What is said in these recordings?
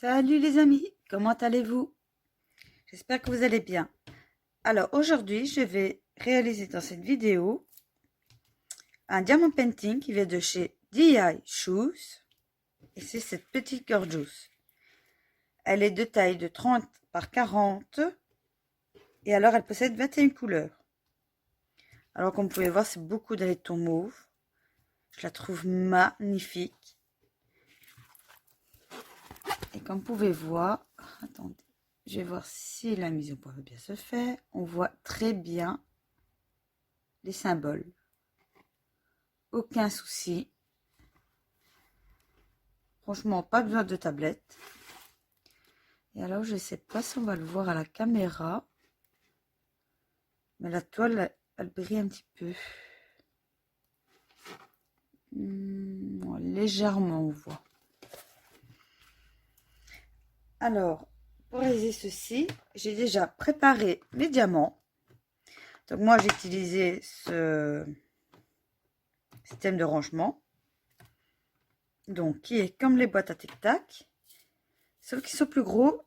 Salut les amis, comment allez-vous? J'espère que vous allez bien. Alors aujourd'hui, je vais réaliser dans cette vidéo un diamond painting qui vient de chez DI Shoes. Et c'est cette petite gorgeous. Elle est de taille de 30 par 40 et alors elle possède 21 couleurs. Alors comme vous pouvez voir, c'est beaucoup dans les tons mauves. Je la trouve magnifique. Et comme vous pouvez voir, attendez. Je vais voir si la mise au point va bien se faire. On voit très bien les symboles. Aucun souci. Franchement, pas besoin de tablette. Et alors, je ne sais pas si on va le voir à la caméra. Mais la toile, elle brille un petit peu. Légèrement, on voit. Alors, pour réaliser ceci, j'ai déjà préparé mes diamants. Donc moi, j'ai utilisé ce système de rangement. Donc, qui est comme les boîtes à tic-tac. Sauf qu'ils sont plus gros,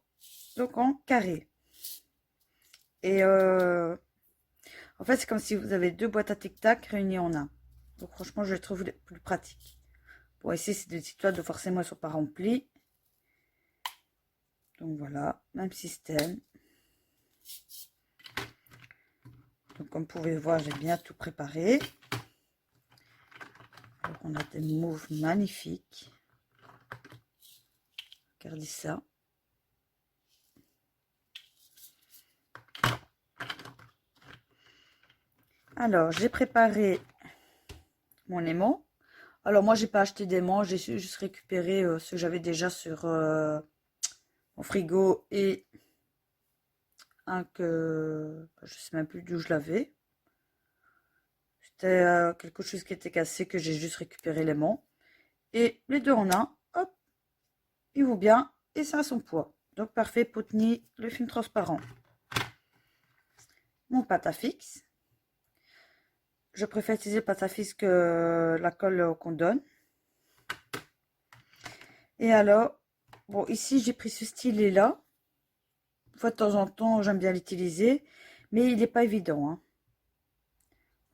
donc en carré. Et en fait, c'est comme si vous avez deux boîtes à tic-tac réunies en un. Donc franchement, je les trouve plus pratiques. Bon, ici, c'est des petites toiles, donc forcément, elles ne sont pas remplies. Donc voilà, même système. Donc comme vous pouvez voir, j'ai bien tout préparé. Donc on a des mauves magnifiques. Regardez ça. Alors, j'ai préparé mon aimant. Alors moi, j'ai pas acheté d'aimant, j'ai juste récupéré ce que j'avais déjà sur mon frigo et un que je sais même plus d'où je l'avais. C'était quelque chose qui était cassé que j'ai juste récupéré l'aimant. Et les deux en un, hop, ils vont bien et ça a son poids. Donc parfait pour tenir le film transparent. Mon pâte à fixe. Je préfère utiliser pâte à fixe que la colle qu'on donne. Et alors, bon, ici j'ai pris ce stylet là. Une fois de temps en temps, j'aime bien l'utiliser, mais il n'est pas évident, hein.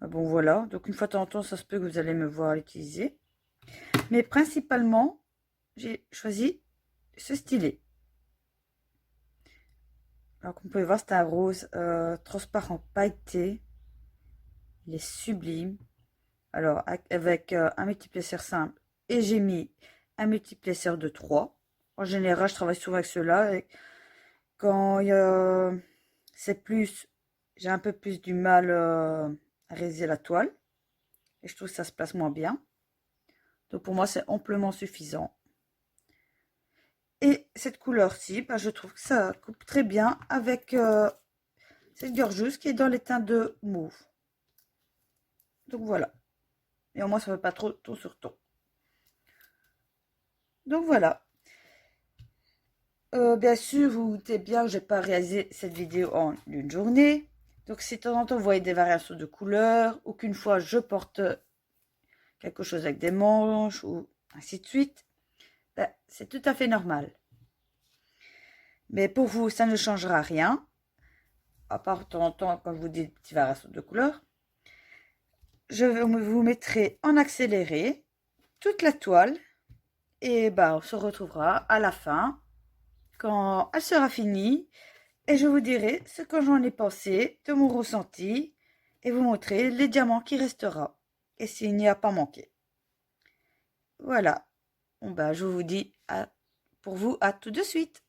Bon, voilà. Donc, une fois de temps en temps, ça se peut que vous allez me voir l'utiliser. Mais principalement, j'ai choisi ce stylet. Alors, comme vous pouvez voir, c'est un rose transparent pailleté. Il est sublime. Alors, avec un multiplesseur simple. Et j'ai mis un multiplesseur de 3. En général, je travaille souvent avec ceux-là. Quand c'est plus, j'ai un peu plus du mal à réaliser la toile. Et je trouve que ça se place moins bien. Donc pour moi, c'est amplement suffisant. Et cette couleur-ci, bah, je trouve que ça coupe très bien avec cette gorgeuse qui est dans les teints de mauve. Donc voilà. Et au moins, ça ne fait pas trop ton sur ton. Donc voilà. Bien sûr, vous vous doutez bien que je n'ai pas réalisé cette vidéo en une journée. Donc si de temps en temps, vous voyez des variations de couleurs, ou qu'une fois, je porte quelque chose avec des manches, ou ainsi de suite, ben, c'est tout à fait normal. Mais pour vous, ça ne changera rien. À part de temps en temps, quand je vous dis des petites variations de couleurs. Je vous mettrai en accéléré toute la toile. Et bah, on se retrouvera à la fin, quand elle sera finie. Et je vous dirai ce que j'en ai pensé, de mon ressenti. Et vous montrer les diamants qui restera. Et s'il n'y a pas manqué. Voilà. Bon bah, je vous dis pour vous à tout de suite.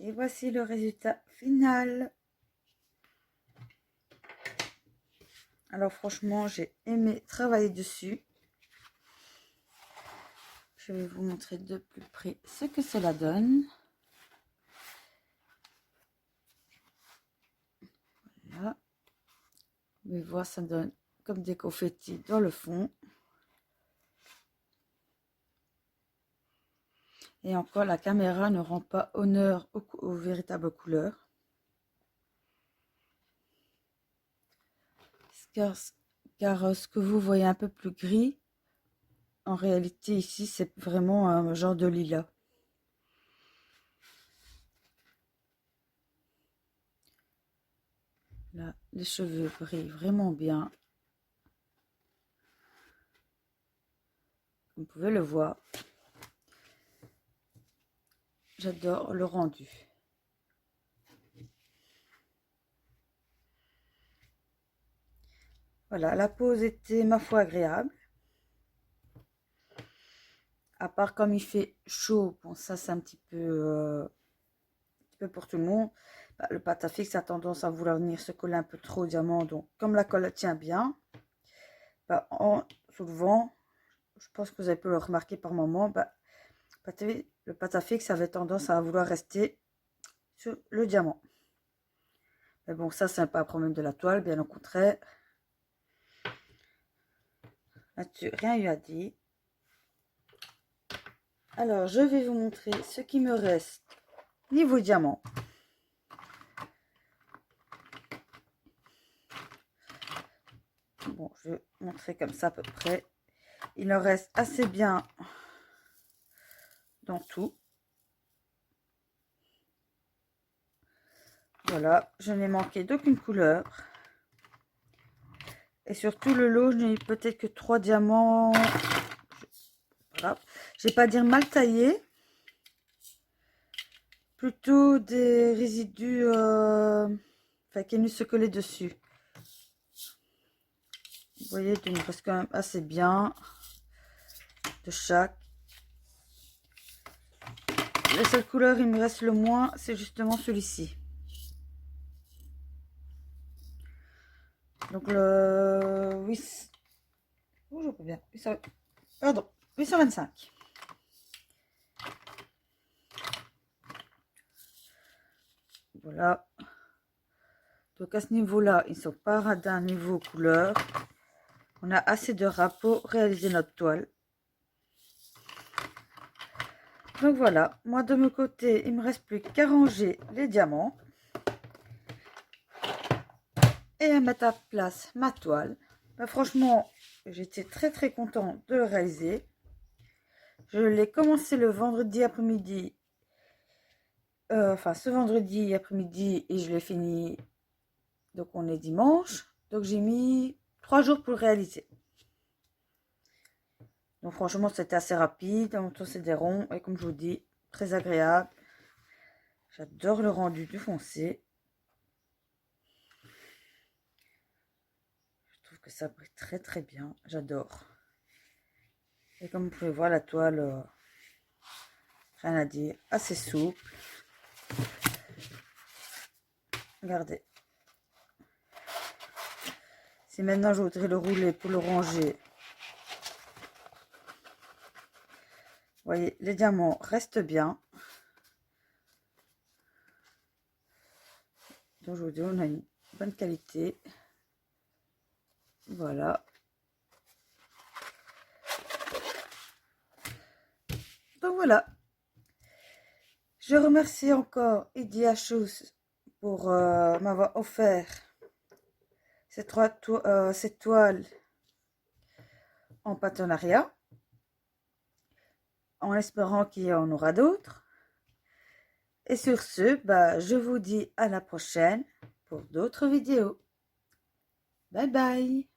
Et voici le résultat final. Alors franchement, j'ai aimé travailler dessus. Je vais vous montrer de plus près ce que cela donne. Voilà. Vous pouvez voir, ça donne comme des confettis dans le fond. Et encore, la caméra ne rend pas honneur aux véritables couleurs. Car ce que vous voyez un peu plus gris, en réalité ici, c'est vraiment un genre de lilas. Là, les cheveux brillent vraiment bien. Vous pouvez le voir. J'adore le rendu. Voilà, la pose était, ma foi, agréable. À part comme il fait chaud, bon ça c'est un petit peu pour tout le monde. Bah, le pâte à fixe a tendance à vouloir venir se coller un peu trop au diamant. Donc comme la colle tient bien, bah, en soulevant, je pense que vous avez pu le remarquer par moment, bah, le pâte à fixe avait tendance à vouloir rester sur le diamant. Mais bon, ça c'est pas un problème de la toile, bien au contraire. Là-dessus, rien eu à dire. Alors, je vais vous montrer ce qui me reste niveau diamant. Bon, je vais montrer comme ça à peu près. Il en reste assez bien dans tout. Voilà, je n'ai manqué d'aucune couleur. Et sur tout le lot, je n'ai peut-être que 3 diamants. Voilà. Je vais pas dire mal taillés. Plutôt des résidus qui est venu se coller dessus. Vous voyez, il me reste quand même assez bien de chaque. La seule couleur il me reste le moins, c'est justement celui-ci. Donc le 8... Oh, je peux bien. 825. Voilà. Donc à ce niveau-là, ils ne sont pas radins niveau couleur. On a assez de râpe pour réaliser notre toile. Donc voilà, moi de mon côté, il me reste plus qu'à ranger les diamants. Et à mettre à place ma toile. Bah, franchement, j'étais très content de le réaliser. Je l'ai commencé le vendredi après-midi. Enfin, ce vendredi après-midi et je l'ai fini. Donc on est dimanche. Donc j'ai mis 3 jours pour le réaliser. Donc franchement, c'était assez rapide. En même temps, c'est des ronds. Et comme je vous dis, très agréable. J'adore le rendu du foncé. Je trouve que ça brille très bien. J'adore. Et comme vous pouvez voir, la toile, rien à dire, assez souple. Regardez. Si maintenant je voudrais le rouler pour le ranger, vous voyez, les diamants restent bien. Donc je vous dis, on a une bonne qualité. Voilà. Donc voilà. Je remercie encore Eddie Hachous pour m'avoir offert ces cette toile en partenariat, en espérant qu'il y en aura d'autres. Et sur ce, bah, je vous dis à la prochaine pour d'autres vidéos. Bye bye.